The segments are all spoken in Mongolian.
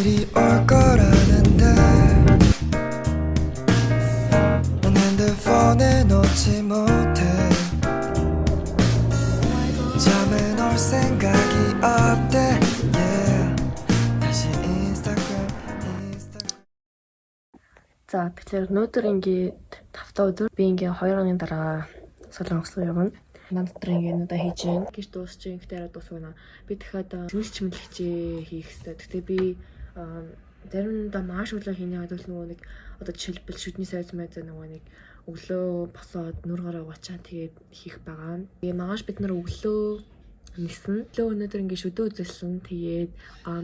일이 올 거라는데 난 핸드폰에 놓지 못해 잠에 올 생각이 없대 다시 인스타그램 За тэгэхээр өнөөдөр ингээд 5 дахь өдөр би ингээд 2 хоногийн дараа Солонгос руу явна. Над дотор ингээд надад хийж гин гэж дуусчих ихтэй дуусгана. Би дахиад зэмлэг чимэглэгчээ хийх хэрэгтэй. Гэхдээ би заримдаа маш өглөө хийнэ гэдэг нөгөө нэг одоо жишээлбэл шүдний сайз мэд нөгөө нэг өглөө босоод нүр гараа угаачаа тэгээд хийх байгаа. Тэгээ магаш бид нар өглөө нисэн. Өглөө өнөөдөр ингээд шүдөө үзэлсэн. Тэгээд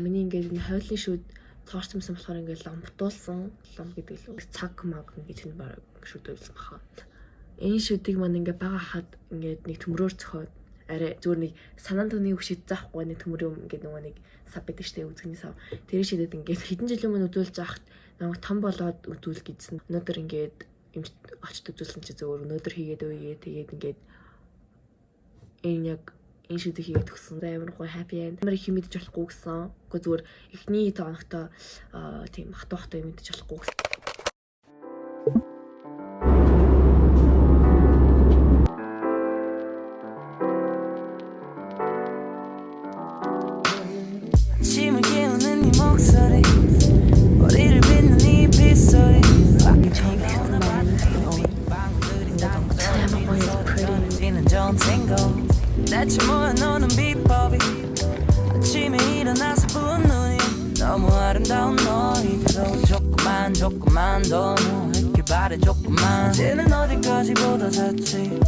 миний ингээд хойлын шүд цоорчмсан болохоор ингээд ламбтуулсан. Лам гэдэг л цаг маг гэж нь баг шүдүүлсэн баха. Энэ шүдийг маань ингээд бага хахад ингээд нэг төмрөөр цохоод арай зүгээр нэг санаанд нэг хөшид заахгүй нэг төмөр юм ингээд нөгөө нэг сав байдаг штэ үзэгний сав. Тэр шидэд ингээд хэдэн жилийн өмнө үзүүлж авахт намайг том болоод үзүүл гэсэн. Өнөөдөр ингээд очд үзүүлсэн чи зөвөр өнөөдөр хийгээд өгье. Тэгээд ингээд энэ яг энэ шүдийг хийгээд өгсөн. Амар гоё happy end. Амар их мэдэж болохгүй гэсэн. Гэхдээ зүгээр эхний тооногтой тийм хатуухтай мэдэж болохгүй гэсэн. 아침을 깨우는 네 목소리 머리를 빗는 네 빗소리 처음 듣는 말은 지는 좋은 탱고 대체 뭐야 너는 비법이 아침에 일어나서 부은 눈이 너무 아름다운 너희대로 조금만 더 누워있길 바래 조금만 이제는 어디까지보다 잤지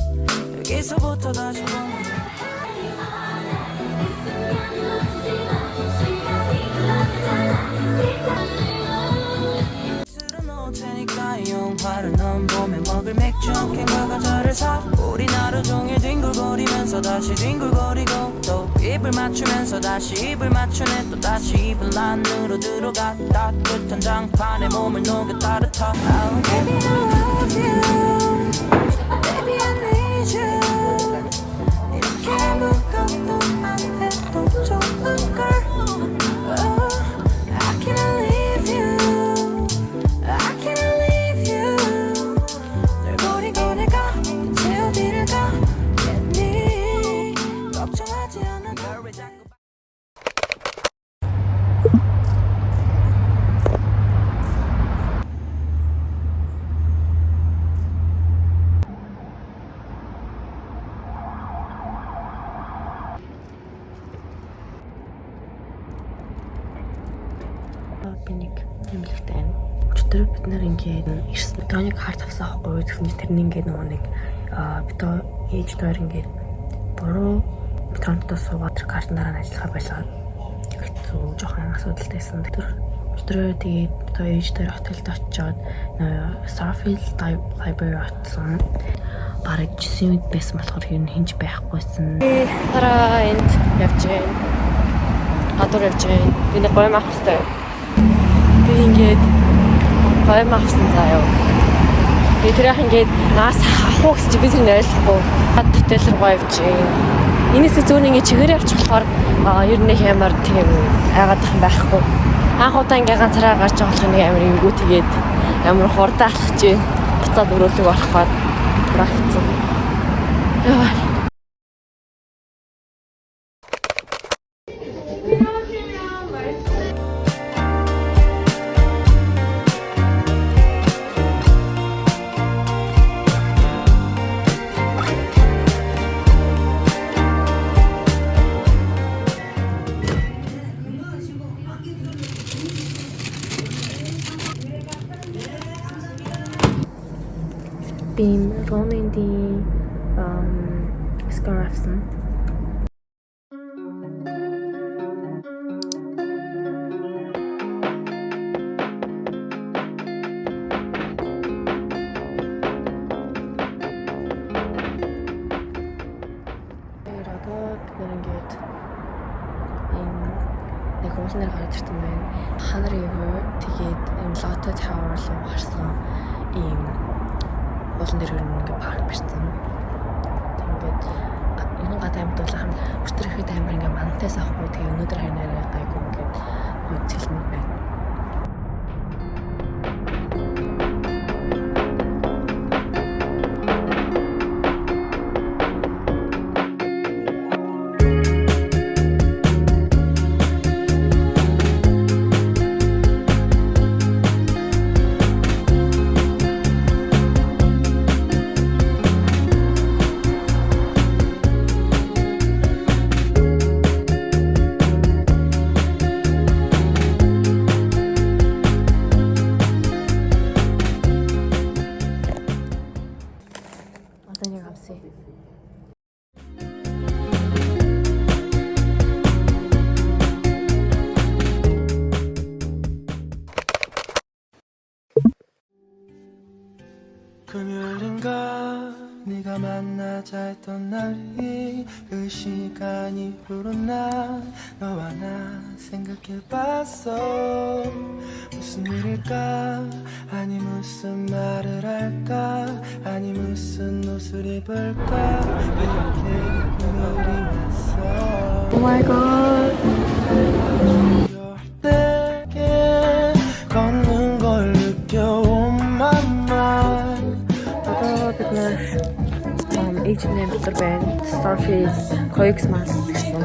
여기서부터 다시 보는 영화를 넌 봄에 먹을 맥주 캔과 과자를 사 우린 하루 종일 뒹굴거리면서 다시 뒹굴거리고 또 입을 맞추면서 다시 입을 맞추네 또 다시 입을 안으로 들어가 따뜻한 장판에 몸을 녹여 따뜻하 oh, Baby I love you Baby I need you 이렇게 아무것도 안 해도 좋은 걸 I can't leave you I can't би нэг тэмлэгтэй байна. Өчигдөр бид нэр ингээд ирсэн. Тооник харт авсан байхгүй юу? Тэгсэн тэрний ингээд нөгөө нэг битoo ээж дээр ингээд буруу битоонтой суугаад тэр картнараа ажиллахаа байлаа. Хэцүү жоохон асуудалтайсэн. Өчигдөр тэгээд битoo ээж дээр хотелд очиод Starfield Library очсон. Бараг 9 үед байсан болохоор хин хинж байхгүйсэн. Дараа энд явж байна. Гадуур явж байна. Би нэг гоё мах хэвээр. Би ингээд гоё авсан заяа. Би тэрийнх ингээд наас авах гэж би тэр ойлгохгүй. Хотел руу явж байна. Энэсээ зөөр ингээд чигээрээ авчих болохоор ер нь хямар тийм айгаад их байхгүй. Анх удаа ингээд ганцаараа гарч байгаа болох нэг амар ингүү тэгээд амар хурдан алхаж байна. Буцаад өрөөлөг болоход багцсан. Яа. Beam Roman die Scarafson. Нэг уулнаар гараад ирсэн байна. Ханар River тэгээд энэ Lotto Tower руу харсан ийм уулан дээр ингээ парк барьсан. Тэгээд энэ гадаа амьд бол өчтөр ихэд амар ингээ мантайс авахгүй. Тэгээ өнөөдөр харин арай гайгүй ингээд үзэлмээр байна. 금요일인가 네가 만나자 했던 날이 그 시간이 흐른 날 너와 나 생각해봤어 무슨 일일까 아니 무슨 말을 할까 아니 무슨 옷을 입을까 이렇게 금요일이 왔어 Oh my god. 내게 걷는 걸 느껴 on my mind Одоо бид нэр H&M дотор байна. Starfish COX маань гэсэн.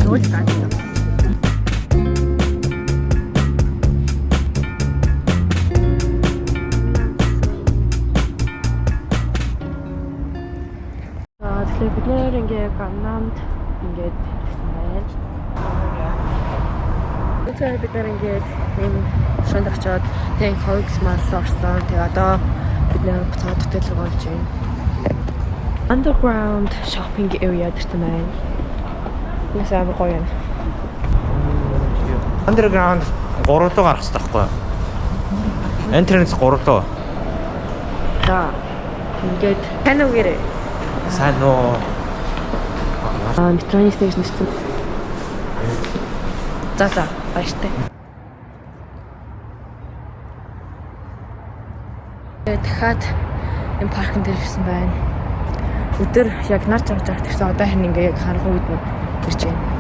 Нууц таа. Тэгэхээр бид нэр ингээ Ганнамд ингээд ирсэн байна. Тэгэхээр бид нэр ингээд ийм шонд очоод тэг COX маань орсон. Тэг одоо бид нэр буцаад хотел руу болж байна. Underground shopping area гэсэн байна. Яс амар гоё юм. Underground 3 руу гарах хэрэгтэй байхгүй юу? Entrance 3 руу. За ингээд тань үгээрээ. Сайн уу? Метроны стейшн ирсэн. За баяртай. Дахиад энэ паркнд ирсэн байна. Өдөр яг нар чамж агт ирсэн. Одоо харин ингээ яг харах үед нь ирж байна.